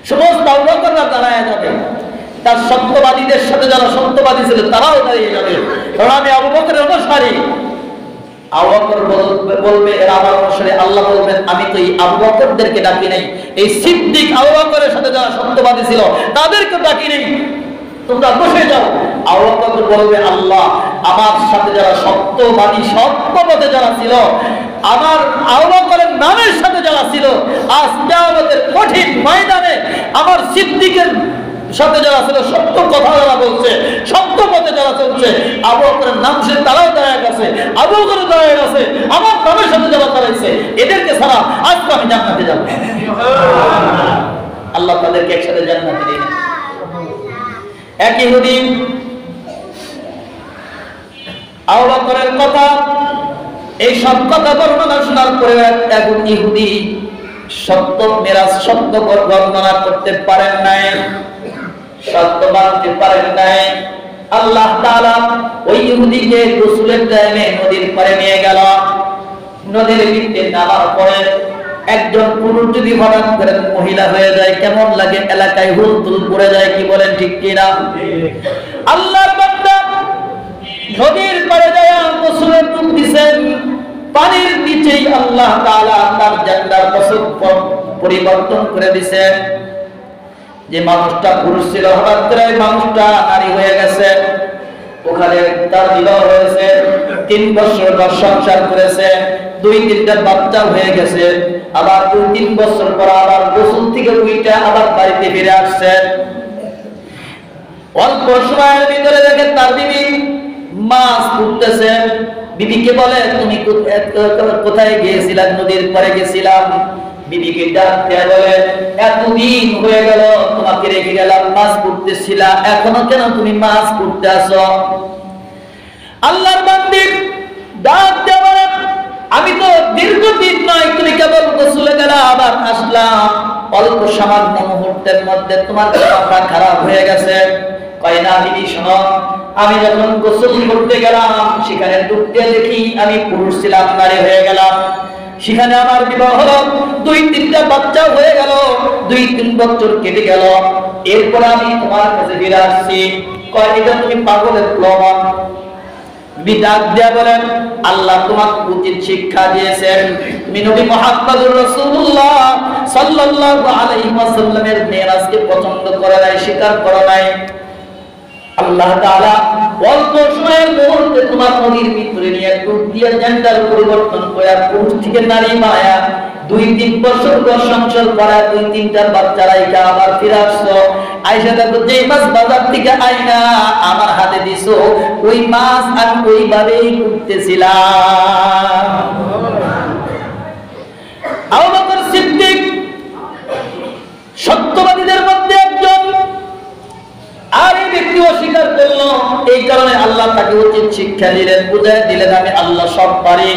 সমস্ত আবু বকররা দাঁড়ায় যাবে, তার সত্যবাদীদের সাথে যারা সত্যবাদী ছিল তারাও দাঁড়িয়ে যাবে, কারণ আমি আবু বকরের অনুসারী। আবু বকর বলবে এরা আমার অনুসারী, আল্লাহ বলবেন আমি তো এই আবু বকরদেরকে ডাকি নাই, এই সিদ্দিক আবু বকরের সাথে যারা সত্যবাদী ছিল তাদেরকে ডাকি নাই, তোমরা বসে যাও। আবু বকর বলবে আল্লাহ আমার সাথে যারা সত্যবাদী সত্যপথে যারা ছিল, আমার আবু বকরের নামের সাথে যারা ছিল, আজ কিয়ামতের কঠিন ময়দানে আমার সিদ্দিকের সাথে যারা ছিল, সত্য কথা যারা বলছে, সত্য পথে যারা চলছে, আবু বকরের নাম সে তারাও দাঁড়ায় গেছে, আবু বকর দাঁড়ায় গেছে, আমার নামের সাথে যারা দাঁড়াইছে এদেরকে ছাড়া আজকে আমি জান্নাতে যাব। আল্লাহ তাদেরকে একসাথে জান্নাতে দিন। এক ইহুদি আবু বকরের কথা, এই সব কথা বর্ণনা শোনার পরে এখন ইহুদি সত্য মেরাজ সত্য বর্ণনা করতে পারেন নাই, সত্য মানতে পারেন নাই। আল্লাহ তাআলা ওই ইহুদিকে গোসলের টাইমে নদীর পাড়ে নিয়ে গেল। নদীর ভিতরে নামার পরে একজন পুরুষ যদি হঠাৎ করে মহিলা হয়ে যায় কেমন লাগে? এলাকায় হুলতুল পড়ে যায়, কি বলেন ঠিক কিনা? আল্লাহর বান্দা নদীর পাড়ে যায় গোসলের ডুব দিছেন, পানির নিচেই আল্লাহ তাআলা তার জান্নার পরিবর্তন করে দিয়েছেন। যে মানুষটা পুরুষ ছিল হঠাৎ করে মানুষটা নারী হয়ে গেছে, ওখানে তার বিবাহ হয়েছে, 3 বছর সংসার করেছে, 2-3টা বাচ্চা হয়ে গেছে, আবার 2-3 বছর পর আবার গোসল থেকে উঠে আবার বাড়িতে ফিরে আসছে। অল্প সময়ের ভিতরে দেখে তার বিবি মাছ ধরতেছে। বিবিকে বলে তুমি কোথায় গিয়েছিলাম? নদীর পাড়ে গেছিলাম। বিবিকে ডাক দেয়া বলে এতদিন হয়ে গেল তোমাকে রেখে গেলাম, মাছ ধরতেছিলা, এখনো কেন তুমি মাছ ধরতে আসো? আল্লাহর বান্দী ডাক দেয়া বলে আমি তো দীর্ঘদিন নয়, তুমি কেবল গোসলে গেলা আবার আসলাম, অল্প সামান্য মুহূর্তের মধ্যে তোমার কথা খারাপ হয়ে গেছে। কয় না বিবি শোনো, আমি যখন গোসল করতে গেলাম সেখানে ডুবতে দেখি আমি পুরুষ ছিলাম, নারী হয়ে গেলাম। সেখানে আমার বিবাহ হলো, 2-3টা বাচ্চা হয়ে গেল, 2-3 বছর কেটে গেল, এরপর আমি তোমার কাছে ফিরে আসছি। কয় এটা তুমি পাগলের প্রমাণ। বিদাত দেয়া বলেন আল্লাহ তোমাকে উচিত শিক্ষা দিয়েছেন, তুমি নবী মুহাম্মদুর রাসূলুল্লাহ সাল্লাল্লাহু আলাইহি ওয়াসাল্লামের মেরাজকে পছন্দ করে নাই, স্বীকার করে নাই। আল্লাহ তাআলা অল্প সময়ের মধ্যে তোমার নদীর ভিতরে নিয়ে ডুব দিয়ে জেন্ডার পরিবর্তন করে পুরুষ থেকে নারী মায়া 2-3 বছর সংসার করা 2-3টা বাচ্চা রাইখা আবার ফিরে আসছো। আয়েশা দেখো যে মাছ বাজার থেকে আইনা আমার হাতে দিছো, ওই মাছ আমি ওইভাবেই করতেছিলাম। আবু বকর সিদ্দিক সত্যবাদীদের মধ্যে একজন, আর এই ব্যক্তি অস্বীকার করলো, এই কারণে আল্লাহ তাকে উচিত শিক্ষা দিলেন, বুঝাই দিলেন আমি আল্লাহ সব পারি।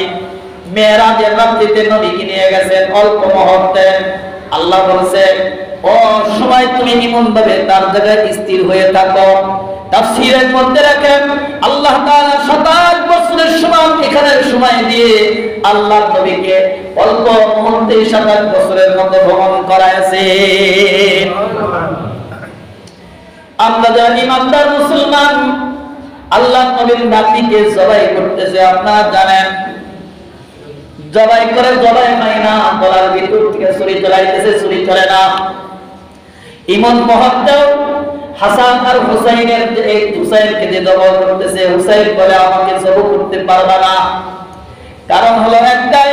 মেরাজের রাত্রিতে নবীকে নিয়ে গেছেন অল্প মুহূর্তে। আল্লাহ বলছে ও সময় তুমি এমন ভাবে তার জায়গায় স্থির হয়ে থাকো। তাফসীরের মধ্যে রাখেন আল্লাহ তাআলা 27 বছরের সমান এখানে সময় দিয়ে আল্লাহ নবীকে অল্প মুহূর্তে 27 বছরের মধ্যে ভ্রমণ করাইছে। আমরা যারা ইমানদার মুসলমান, আল্লাহ নবীর নাতিকে জবাই করতেছে, আপনারা জানেন জবাই করে জবাই হয় না, গলার ভিতর থেকে ছুরি চলাইতেছে, ছুরি চলে না। ইমন মহত্তেও হাসান আর হুসাইনের এই হুসাইনকে যে জবাই করতেছে, হুসাইন বলে আমাকে জবাই করতে পারবা না, কারণ হলো একটাই,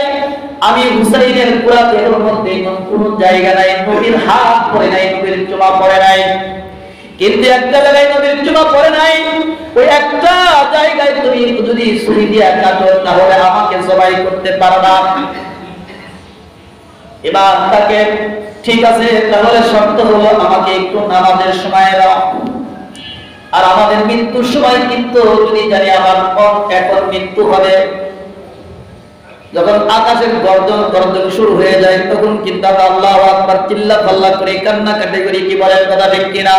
আমি হুসাইনের পুরা দেহের মধ্যে কোন জায়গা নাই নবীর হাত পড়ে নাই, নবীর চুমা পড়ে নাই, কিন্তু একটা জায়গায় নবীর চুমা পড়ে নাই, ওই একটা জায়গায় তুমি যদি ছুরি দিয়ে কাটো তাহলে আমাকে জবাই করতে পারবা। এবার তাকে ঠিক আছে তাহলে শর্ত হলো আমাকে একটু নামাজের সময় দাও, আর আমাদের মৃত্যুর সময় কিন্তু যদি জানি আমার এখন মৃত্যু হবে, যখন আকাশের গর্জন শুরু হয়ে যায় তখন কিন্তু আমরা আল্লাহু আকবার চিল্লা পাল্লা করে কান্নাকাটি করি, কি বলেন কথা ঠিক কিনা?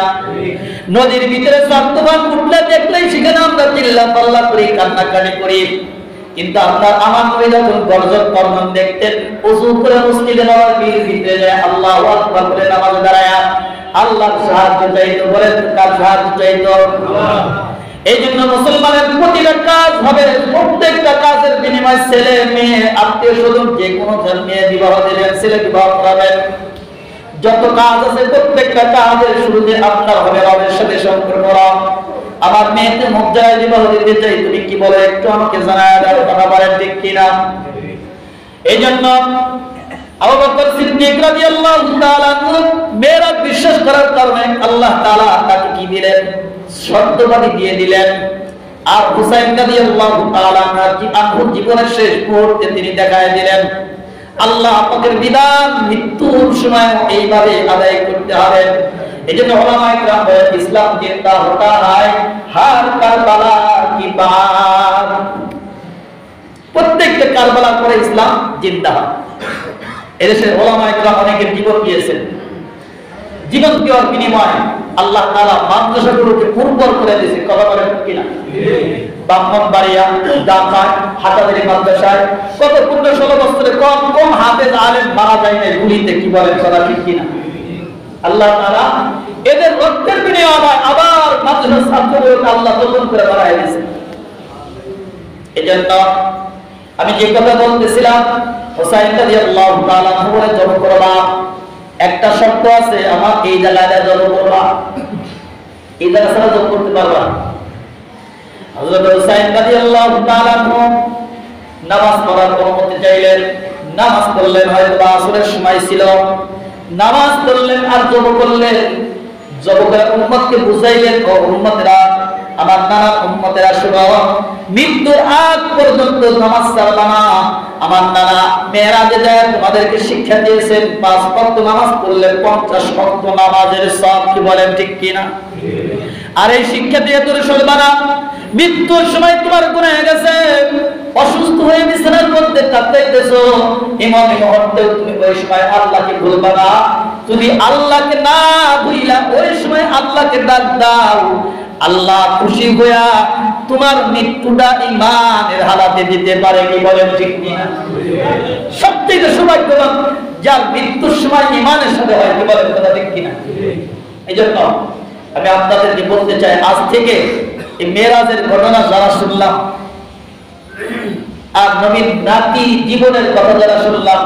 নদীর ভিতরে তুফান উঠলে দেখলেই সেখানে আমরা চিল্লা পাল্লা করি, কান্নাকাটি করি, কিন্তু আপনার আমার নবী যখন গর্জন দেখতেন ওযু করে মসজিদে নববীর ভিতরে যায় আল্লাহু আকবার বলে নামাজে দাঁড়ায় আল্লাহর সাহায্য চাইতো। বলেন কার সাহায্য চাইতো? এই জন্য মুসলমানের প্রতিটা কাজ হবে, প্রত্যেকটা কাজের বিনিময়ে ছেলে মেয়ে আত্মীয় স্বজন যে কোনো মেয়ে বিবাহ দিলেন, ছেলে বিবাহ করাবেন, যত কাজ আছে প্রত্যেকটা কাজের শুরুতে আপনার হবে রবের সাথে সম্পর্ক। আমার মেয়েকে মক্কায় বিবাহ দিতে চাই, তুমি কি বলে একটু আমাকে জানায় দাও, কথা বলেন ঠিক কিনা? এই জন্য আবু বকর সিদ্দিক রাদিয়াল্লাহু তাআলা মেয়েরা বিশ্বাস করার কারণে আল্লাহ তাআলা তাকে কি দিলেন? সত্যবাদী দিয়ে দিলেন। আর হুসাইন রাদিয়াল্লাহু তাআলা আনহু জীবনের শেষ মুহূর্তে তিনি দেখায় দিলেন আল্লাহ পাকের বিধান মৃত্যুর সময় এইভাবে আদায় করতে হবে। এজন্য উলামায়ে কেরাম বলেন ইসলাম জিন্দা হতা है हर কারবালা কি বাত। প্রত্যেকটা কারবালার পরে ইসলাম জিন্দা হয়। এদেশে উলামায়ে কেরাম অনেকের জীবন দিয়েছেন, জীবন দেওয়ার বিনিময়ে আল্লাহ তাআলা মাদ্রাসাগুলোকে উর্বর করে দিয়েছে। কথা বলেন কিনা? ব্রাহ্মণবাড়িয়া, ঢাকা, হাটাজারি মাদ্রাসায় কত 15-16 বছরে কম হাফেজ আলেম মারা যায় না গুলিতে। কি বলেন কথা ঠিক কিনা? আল্লাহ তাআলা এদের রক্তের বিনিময়ে আবার মাদ্রাসার ছাত্রগুলোকে আল্লাহ নতুন করে বাড়ায় দিয়েছে। এজন্য আমি যে কথা বলতেছিলাম, হুসাইন রাদিয়াল্লাহু তাআলা বলে জব করবা, একটা শর্ত আছে, আমার এই জায়গায় জব করবা, এই জায়গা ছাড়া জব করতে পারবা। হযরত হুসাইন রাদিয়াল্লাহু তাআলা নামাজ পড়ার অনুমতি চাইলেন, নামাজ পড়লেন, হয়তো আসরের সময় ছিল, নামাজ পড়লেন আর জব করলেন। জব করে উম্মতকে বুঝাইলেন, ও উম্মতেরা, আমার নানা উম্মতেরা শুনো, মৃত্যুর আগ পর্যন্ত নামাজ ছাড়বা না। আমার নানা মেরাজে যায় তোমাদেরকে শিক্ষা দিয়েছেন 5 ওয়াক্ত নামাজ পড়লে 50 ওয়াক্ত নামাজের সওয়াব। কি বলেন ঠিক কিনা? আর এই শিক্ষা দিয়ে তোরে চলবা না। মৃত্যুর সময় তোমার গুনাহ হয়ে গেছে, অসুস্থ হয়ে বিছানার মধ্যে কাঁদতেছো, এমন মুহূর্তে তুমি ওই সময় আল্লাহকে ভুলবা না। যদি আল্লাহকে না ভুইলা ওই সময় আল্লাহকে ডাক দাও, আল্লাহ খুশি হইয়া তোমার মৃত্যুটা ঈমানের হালাতে দিতে পারে। কি বলেন ঠিক কিনা? সবথেকে সৌভাগ্যবান যার মৃত্যুর সময় ঈমানের সাথে হয়। কি বলেন কথা ঠিক কিনা? এইজন্য আমি আপনাদেরকে বলতে চাই, আজ থেকে এই মেরাজের ঘটনা যারা শুনলাম আর নবীর নাতি জীবনের কথা যারা শুনলাম,